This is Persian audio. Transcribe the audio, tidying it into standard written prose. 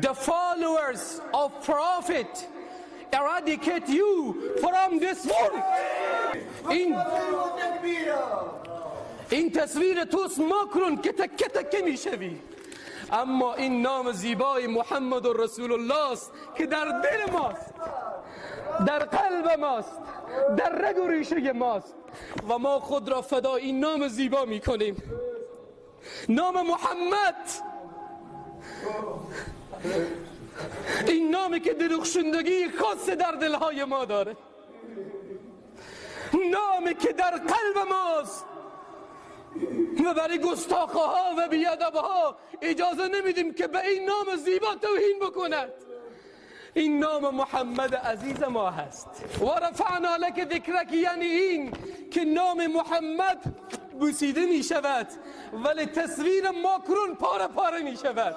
the followers of prophet eradicate you from this world. این تصویر توست ماکرون که تکه تکه میشوی، اما این نام زیبای محمد رسول الله است که در دل ماست، در قلب ماست، در رگ و ریشه ماست و ما خود را فدای این نام زیبا میکنیم. نام محمد، این نامی که درخشندگی خاص در دلهای ما داره، نامی که در قلب ماست و برای گستاخه ها و بیادب ها اجازه نمیدیم که به این نام زیبا توهین بکند. این نام محمد عزیز ما هست. و رفعنا لک ذکرک، یعنی این که نام محمد بوسیده می شود ولی تصویر ماکرون پاره پاره می شود.